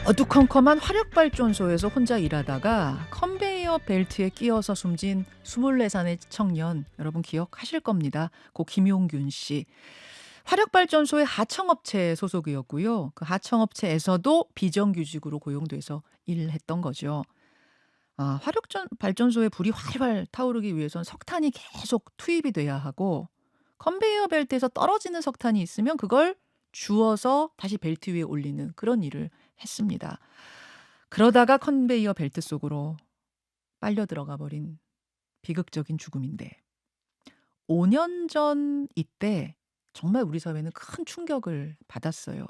어두컴컴한 화력발전소에서 혼자 일하다가 컨베이어 벨트에 끼어서 숨진 24살의 청년, 여러분 기억하실 겁니다. 고 김용균 씨. 화력발전소의 하청업체 소속이었고요. 그 하청업체에서도 비정규직으로 고용돼서 일했던 거죠. 발전소에 불이 활활 타오르기 위해선 석탄이 계속 투입이 돼야 하고, 컨베이어 벨트에서 떨어지는 석탄이 있으면 그걸 주워서 다시 벨트 위에 올리는 그런 일을 했습니다. 그러다가 컨베이어 벨트 속으로 빨려 들어가 버린 비극적인 죽음인데, 5년 전 이때 정말 우리 사회는 큰 충격을 받았어요.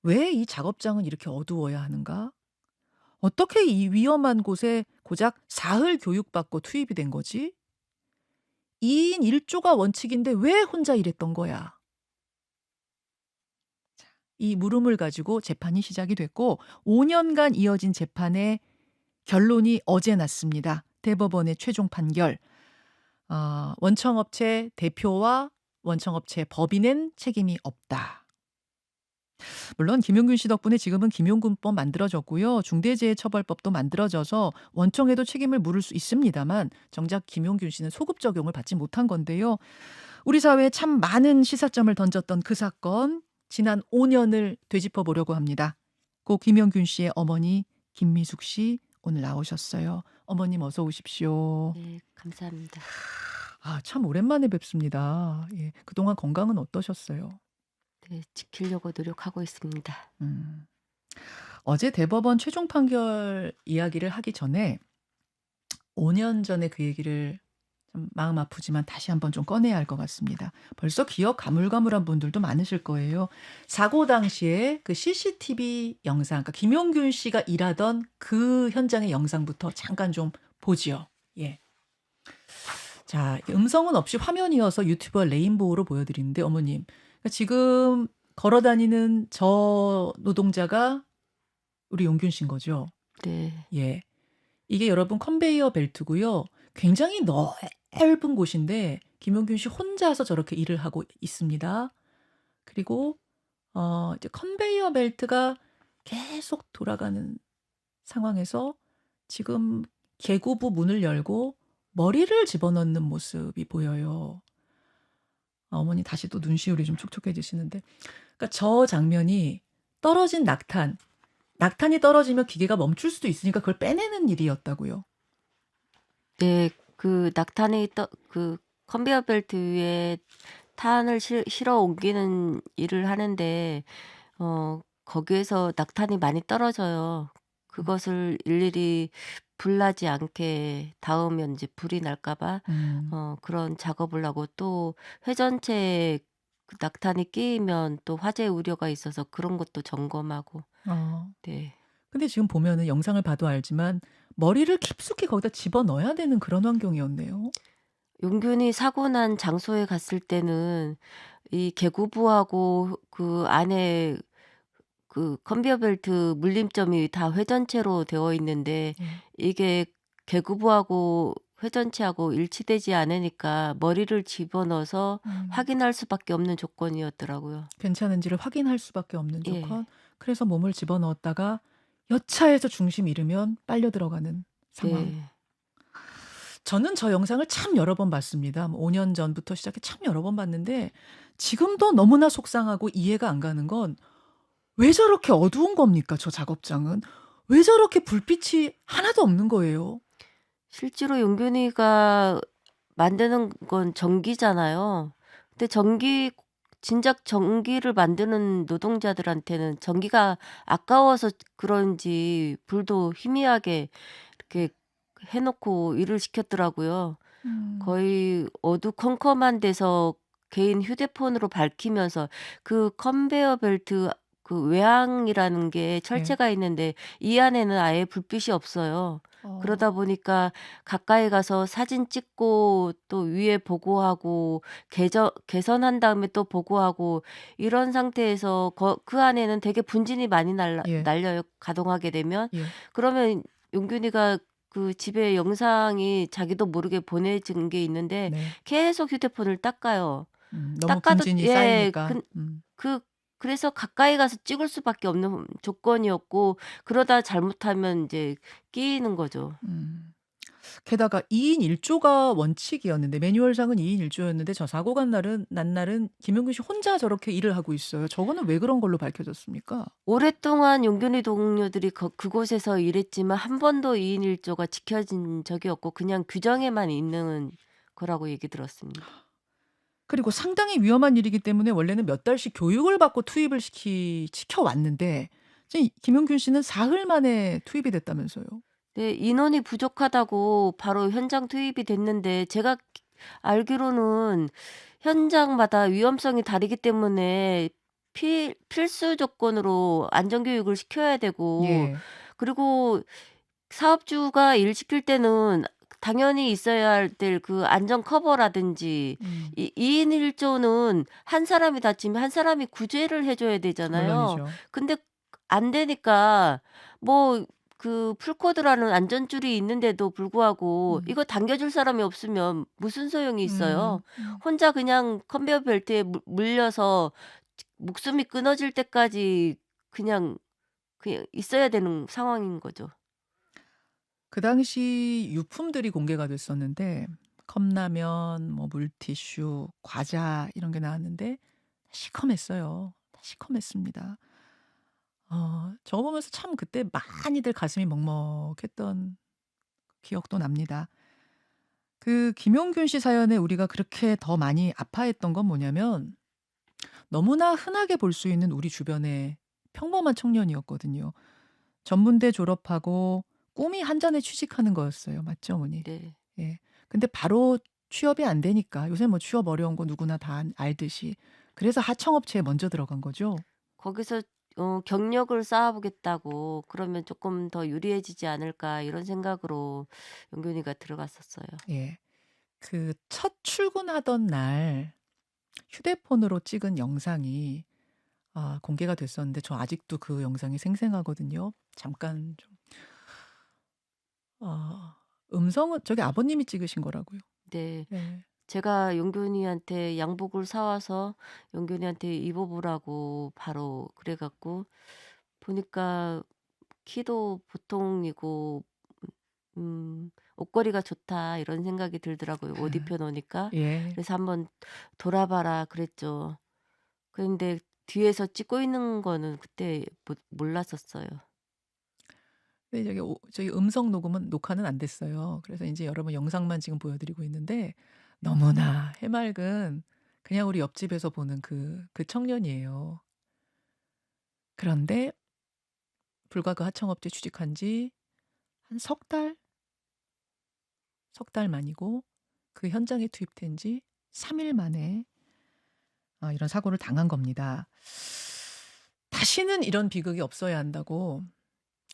왜 이 작업장은 이렇게 어두워야 하는가? 어떻게 이 위험한 곳에 고작 사흘 교육받고 투입이 된 거지? 2인 1조가 원칙인데 왜 혼자 일했던 거야? 이 물음을 가지고 재판이 시작이 됐고, 5년간 이어진 재판의 결론이 어제 났습니다. 대법원의 최종 판결. 원청업체 대표와 원청업체 법인은 책임이 없다. 물론 김용균 씨 덕분에 지금은 김용균법 만들어졌고요. 중대재해처벌법도 만들어져서 원청에도 책임을 물을 수 있습니다만, 정작 김용균 씨는 소급 적용을 받지 못한 건데요. 우리 사회에 참 많은 시사점을 던졌던 그 사건, 지난 5년을 되짚어 보려고 합니다. 고 김용균 씨의 어머니 김미숙 씨 오늘 나오셨어요. 어머님 어서 오십시오. 네, 감사합니다. 참 오랜만에 뵙습니다. 예, 그동안 건강은 어떠셨어요? 네, 지키려고 노력하고 있습니다. 음. 어제 대법원 최종 판결 이야기를 하기 전에 5년 전에 그 얘기를 좀 마음 아프지만 다시 한번 좀 꺼내야 할 것 같습니다. 벌써 기억 가물가물한 분들도 많으실 거예요. 사고 당시에 그 CCTV 영상, 그러니까 김용균 씨가 일하던 그 현장의 영상부터 잠깐 좀 보지요. 예. 자, 음성은 없이 화면이어서 유튜버 레인보우로 보여드리는데, 어머님, 그러니까 지금 걸어 다니는 저 노동자가 우리 용균 씨인 거죠? 네, 예. 이게 여러분 컨베이어 벨트고요. 굉장히 넓은 곳인데 김용균 씨 혼자서 저렇게 일을 하고 있습니다. 그리고 이제 컨베이어 벨트가 계속 돌아가는 상황에서 지금 개구부 문을 열고 머리를 집어넣는 모습이 보여요. 어머니 다시 또 눈시울이 좀 촉촉해지시는데, 그러니까 저 장면이 떨어진 낙탄이 떨어지면 기계가 멈출 수도 있으니까 그걸 빼내는 일이었다고요. 네, 그 컨베이어 벨트 위에 탄을 실어 옮기는 일을 하는데, 거기에서 낙탄이 많이 떨어져요. 음. 그것을 일일이 불나지 않게 닿으면 이제 불이 날까봐 음. 그런 작업을 하고, 또 회전체에 그 낙탄이 끼이면 또 화재 우려가 있어서 그런 것도 점검하고. 어. 네. 근데 지금 보면은 영상을 봐도 알지만 머리를 깊숙이 거기다 집어넣어야 되는 그런 환경이었네요. 용균이 사고 난 장소에 갔을 때는 이 개구부하고 그 안에 그 컨베이어 벨트 물림점이 다 회전체로 되어 있는데, 예. 이게 개구부하고 회전체하고 일치되지 않으니까 머리를 집어넣어서 음. 확인할 수밖에 없는 조건이었더라고요. 괜찮은지를 확인할 수밖에 없는 예. 조건. 그래서 몸을 집어넣었다가 여차해서 중심 잃으면 빨려 들어가는 상황. 네. 저는 저 영상을 참 여러 번 봤습니다. 5년 전부터 시작해 참 여러 번 봤는데, 지금도 너무나 속상하고 이해가 안 가는 건 왜 저렇게 어두운 겁니까, 저 작업장은? 왜 저렇게 불빛이 하나도 없는 거예요? 실제로 용균이가 만드는 건 전기잖아요. 근데 진작 전기를 만드는 노동자들한테는 전기가 아까워서 그런지 불도 희미하게 이렇게 해 놓고 일을 시켰더라고요. 음. 거의 어두컴컴한 데서 개인 휴대폰으로 밝히면서, 그 컨베이어 벨트 그 외항이라는 게 예. 철제가 있는데 이 안에는 아예 불빛이 없어요. 그러다 어. 보니까 가까이 가서 사진 찍고 또 위에 보고하고 개선한 다음에 또 보고하고, 이런 상태에서 그 안에는 되게 분진이 많이 예. 날려요, 가동하게 되면. 예. 그러면 용균이가 그 집에 영상이 자기도 모르게 보내진 게 있는데 네. 계속 휴대폰을 닦아요. 너무 닦아도 분진이 예. 쌓이니까. 음. 그 그래서 가까이 가서 찍을 수밖에 없는 조건이었고, 그러다 잘못하면 인제 끼이는 거죠. 음. 게다가 2인 1 조가 원칙이었는데 매뉴얼상은 2인 1 조였는데 저 사고가 난 날은 김용균 씨 혼자 저렇게 일을 하고 있어요. 저거는 왜 그런 걸로 밝혀졌습니까? 오랫동안 용균이 동료들이 그곳에서 일했지만 한 번도 2인 1 조가 지켜진 적이 없고 그냥 규정에만 있는 거라고 얘기 들었습니다. 그리고 상당히 위험한 일이기 때문에 원래는 몇 달씩 교육을 받고 투입을 시켜 왔는데 지금 김용균 씨는 사흘 만에 투입이 됐다면서요. 네. 인원이 부족하다고 바로 현장 투입이 됐는데, 제가 알기로는 현장마다 위험성이 다르기 때문에 필수 조건으로 안전 교육을 시켜야 되고, 예. 그리고 사업주가 일 시킬 때는 당연히 있어야 할 그 안전 커버라든지, 음. 이 2인 1 조는 한 사람이 다치면 한 사람이 구제를 해 줘야 되잖아요. 물론이죠. 근데 안 되니까, 뭐 풀코드라는 안전줄이 있는데도 불구하고 음. 이거 당겨 줄 사람이 없으면 무슨 소용이 있어요. 음. 음. 혼자 그냥 컨베이어 벨트에 물려서 목숨이 끊어질 때까지 그냥 있어야 되는 상황인 거죠. 그 당시 유품들이 공개가 됐었는데 컵라면, 뭐 물티슈, 과자 이런 게 나왔는데 시커맸어요. 다 시커맸습니다. 저거 보면서 참 그때 많이들 가슴이 먹먹했던 기억도 납니다. 그 김용균 씨 사연에 우리가 그렇게 더 많이 아파했던 건 뭐냐면 너무나 흔하게 볼 수 있는 우리 주변의 평범한 청년이었거든요. 전문대 졸업하고 꿈이 한 잔에 취직하는 거였어요. 맞죠, 어머니? 네. 예. 근데 바로 취업이 안 되니까 요새 뭐 취업 어려운 거 누구나 다 알듯이 그래서 하청업체에 먼저 들어간 거죠. 거기서 경력을 쌓아 보겠다고, '그러면 조금 더 유리해지지 않을까.' 이런 생각으로 용균이가 들어갔었어요. 예. 그 첫 출근하던 날 휴대폰으로 찍은 영상이 공개가 됐었는데 저 아직도 그 영상이 생생하거든요. 잠깐 좀 음성은 저기 아버님이 찍으신 거라고요. 네. 네. 제가 용균이한테 양복을 사 와서 용균이한테 입어 보라고 바로 그래 갖고, 보니까 키도 보통이고 '옷걸이가 좋다.' 이런 생각이 들더라고요, 옷 입혀 놓으니까. 예. 그래서 "한번 돌아 봐라." 그랬죠. 그런데 뒤에서 찍고 있는 거는 그때 몰랐었어요. 근데 저기 음성 녹음은 녹화는 안 됐어요. 그래서 인제 여러분 영상만 지금 보여 드리고 있는데 너무나 해맑은 그냥 우리 옆집에서 보는 그 청년이에요. 그런데 불과 그 하청업체 취직한 지 한 석 달 만이고 그 현장에 투입된 지 3일 만에 이런 사고를 당한 겁니다. 다시는 이런 비극이 없어야 한다고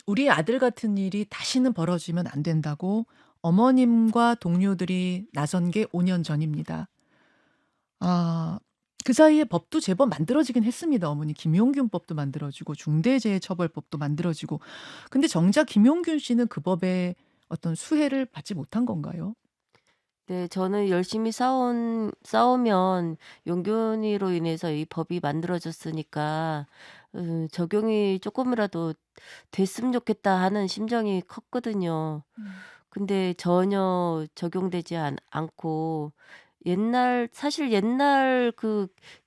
우리의 아들 같은 일이 다시는 벌어지면 안 된다고 어머님과 동료들이 나선 게 5년 전입니다. 아 그 사이에 법도 제법 만들어지긴 했습니다. 어머니 김용균 법도 만들어지고 중대재해처벌법도 만들어지고. 근데 정작 김용균 씨는 그 법에 어떤 수혜를 받지 못한 건가요? 네. 저는 열심히 싸우면 용균이로 인해서 이 법이 만들어졌으니까 적용이 조금이라도 됐으면 좋겠다 하는 심정이 컸거든요. 음. 근데 전혀 적용되지 않고, 사실 옛날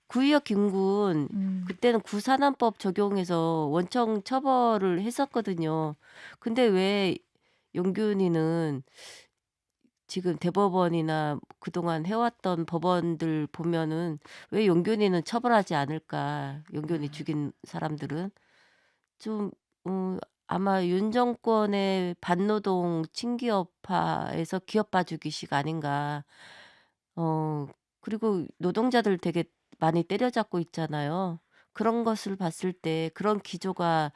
구의역 김군, 음. 그때는 구산암법 적용해서 원청 처벌을 했었거든요. 근데 왜 용균이는 지금 대법원이나 그동안 해왔던 법원들 보면은 '왜 용균이는 처벌하지 않을까? 용균이 아. 죽인 사람들은.' 좀 아마 윤 정권의 반노동 친기업화에서 기업 봐주기식 아닌가. 어 그리고 노동자들 되게 많이 때려잡고 있잖아요. 그런 것을 봤을 때 '그런 기조가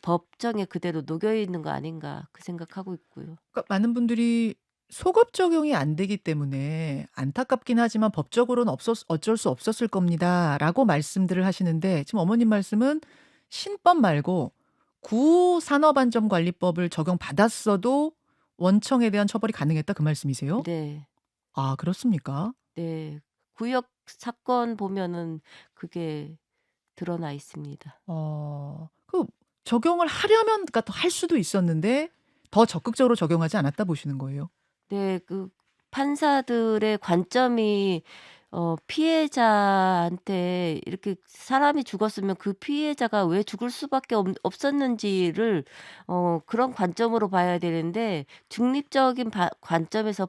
법정에 그대로 녹여 있는 거 아닌가.' 그 생각하고 있고요. 그러니까 많은 분들이 소급 적용이 안 되기 때문에 안타깝긴 하지만 "법적으로는 어쩔 수 없었을 겁니다."라고 말씀들을 하시는데 지금 어머님 말씀은 신법 말고 구산업안전관리법을 적용받았어도 원청에 대한 처벌이 가능했다 그 말씀이세요? 네. 아 그렇습니까? 네. 구역 사건 보면은 그게 드러나 있습니다. 그 적용을 하려면 그러니까 더 할 수도 있었는데 더 적극적으로 적용하지 않았다 보시는 거예요? 네. 판사들의 관점이 피해자한테 이렇게 사람이 죽었으면 그 피해자가 왜 죽을 수밖에 없었는지를 그런 관점으로 봐야 되는데 중립적인 관점에서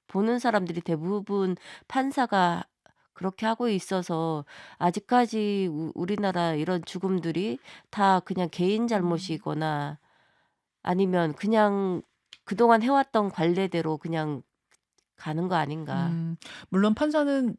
보는 사람들이 대부분 판사가 그렇게 하고 있어서 아직까지 우리나라 이런 죽음들이 다 그냥 개인 음. 잘못이거나 아니면 그냥 그동안 해왔던 관례대로 그냥 가는 거 아닌가. 음. 물론 판사는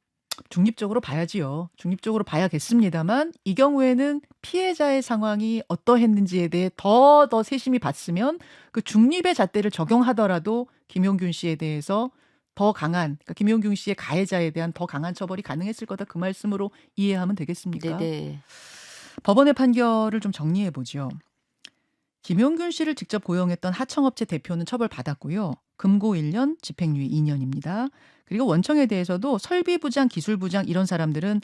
중립적으로 봐야지요. 중립적으로 봐야겠습니다만 이 경우에는 피해자의 상황이 어떠했는지에 대해 더 세심히 봤으면 그 중립의 잣대를 적용하더라도 김용균 씨에 대해서 더 강한 그러니까 김용균 씨의 가해자에 대한 더 강한 처벌이 가능했을 거다 그 말씀으로 이해하면 되겠습니까? 네네. 법원의 판결을 좀 정리해 보죠. 김용균 씨를 직접 고용했던 하청업체 대표는 처벌받았고요. 금고 1년, 집행유예 2년입니다. 그리고 원청에 대해서도 설비부장, 기술부장 이런 사람들은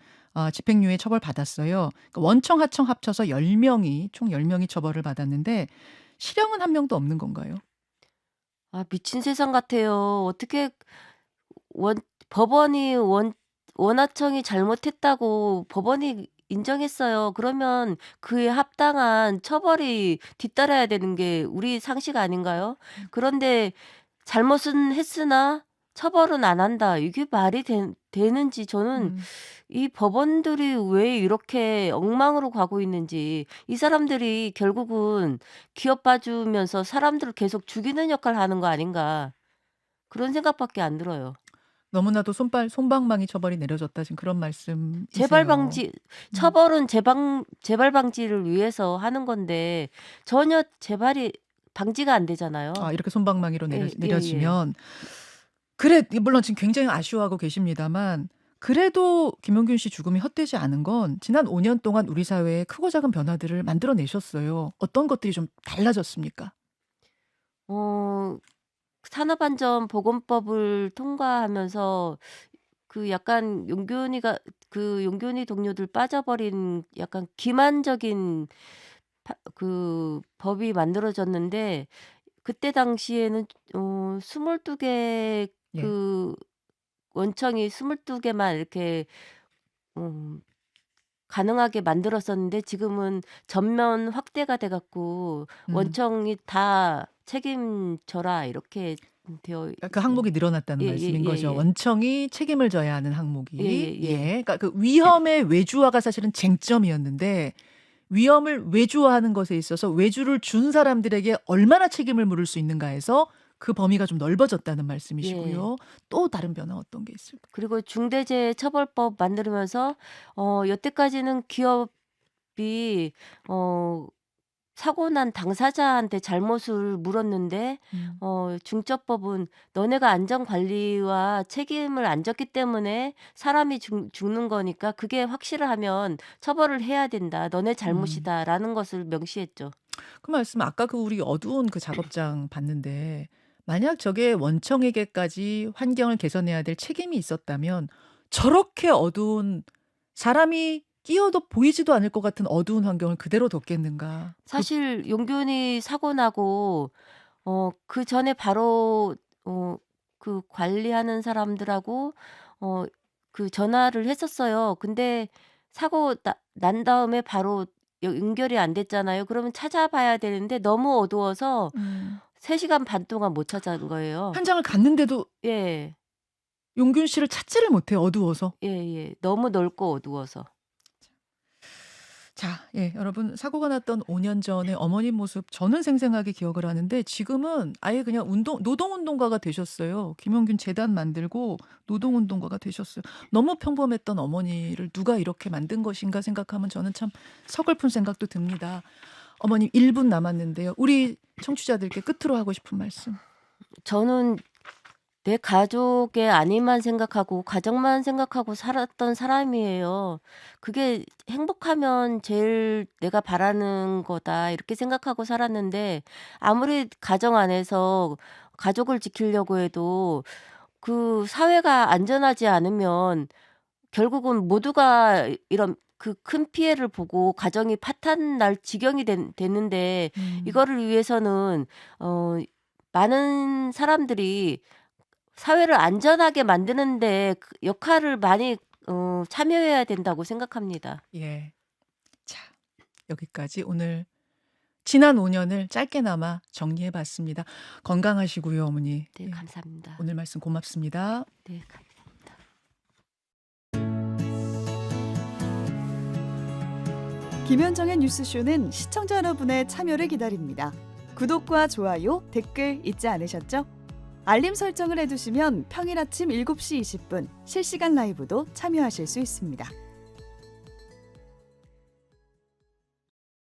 집행유예 처벌받았어요. 그러니까 원청, 하청 합쳐서 10명이 총 10명이 처벌을 받았는데 실형은 한 명도 없는 건가요? 아 미친 세상 같아요. 어떻게 원 법원이 원하청이 잘못했다고 법원이 인정했어요. 그러면 그에 합당한 처벌이 뒤따라야 되는 게 우리 상식 아닌가요? 음. 그런데 잘못은 했으나 처벌은 안 한다. 이게 말이 되는지 저는 음. 이 법원들이 왜 이렇게 엉망으로 가고 있는지 이 사람들이 결국은 기업 봐주면서 사람들을 계속 죽이는 역할을 하는 거 아닌가 그런 생각밖에 안 들어요. 너무나도 솜방망이 처벌이 내려졌다 지금 그런 재발 말씀이세요. 방지 음. 처벌은 재발 방지를 위해서 하는 건데 전혀 재발이 방지가 안 되잖아요. 이렇게 솜방망이로 예 예예. 내려지면 물론 지금 굉장히 아쉬워하고 계십니다만 그래도 김용균 씨 죽음이 헛되지 않은 건 지난 5년 동안 우리 사회에 크고 작은 변화들을 만들어 내셨어요. 어떤 것들이 좀 달라졌습니까? 어 산업안전보건법을 통과하면서 약간 용균이 동료들 빠져버린 약간 기만적인 법이 만들어졌는데 그때 당시에는 22개 예. 원청이 22개만 이렇게 음 가능하게 만들었었는데 지금은 전면 확대가 돼 갖고 음. 원청이 다 책임져라 이렇게 되어 그러니까 그 항목이 늘어났다는 말씀인 거죠. 예예예예. 원청이 책임을 져야 하는 항목이. 예예예. 예. 그러니까 그 위험의 외주화가 사실은 쟁점이었는데 위험을 외주화하는 것에 있어서 외주를 준 사람들에게 얼마나 책임을 물을 수 있는가에서 그 범위가 좀 넓어졌다는 예. 말씀이시고요. 또 다른 변화 어떤 게 있을까요? 그리고 중대재해처벌법 만들면서 여태까지는 기업이 어 사고 난 당사자한테 잘못을 물었는데 음. 중처법은 "너네가 안전 관리와 책임을 안 졌기 때문에 사람이 죽는 거니까 그게 확실을 하면 처벌을 해야 된다. 너네 음. 잘못이다."라는 것을 명시했죠. 그 말씀 아까 그 우리 어두운 그 작업장 봤는데 만약 저게 원청에게까지 환경을 개선해야 될 책임이 있었다면 저렇게 어두운 사람이 끼어도 보이지도 않을 것 같은 어두운 환경을 그대로 뒀겠는가. 사실 용균이 사고 나고 그전에 바로 어 관리하는 사람들하고 어 전화를 했었어요. 근데 사고 난 다음에 바로 연결이 안 됐잖아요. 그러면 찾아봐야 되는데 너무 어두워서 음. 3 시간 반 동안 못 찾은 거예요. 현장을 갔는데도 예. 용균 씨를 찾지를 못해요, 어두워서. 예예. 너무 넓고 어두워서. 자, 예, 여러분 사고가 났던 5년 전의 어머님 모습 저는 생생하게 기억을 하는데 지금은 아예 그냥 노동운동가가 되셨어요. 김용균 재단 만들고 노동운동가가 되셨어요. 너무 평범했던 어머니를 누가 이렇게 만든 것인가 생각하면 저는 참 서글픈 생각도 듭니다. 어머님 1분 남았는데요. 우리 청취자들께 끝으로 하고 싶은 말씀. 저는 내 가족의 안위만 생각하고 가정만 생각하고 살았던 사람이에요. 그게 '행복하면 제일 내가 바라는 거다.' 이렇게 생각하고 살았는데 아무리 가정 안에서 가족을 지키려고 해도 사회가 안전하지 않으면 결국은 모두가 이런 그 큰 피해를 보고 가정이 파탄 날 지경이 됐는데 이거를 위해서는 많은 사람들이 사회를 안전하게 만드는 데 그 역할을 많이 참여해야 된다고 생각합니다. 예. 자, 여기까지 오늘 지난 5년을 짧게나마 정리해 봤습니다. 건강하시고요, 어머니. 네, 예. 감사합니다. 오늘 말씀 고맙습니다. 네, 감사합니다. 김현정의 뉴스쇼는 시청자 여러분의 참여를 기다립니다. 구독과 좋아요, 댓글 잊지 않으셨죠? 알림 설정을 해두시면 평일 아침 7시 20분 실시간 라이브도 참여하실 수 있습니다.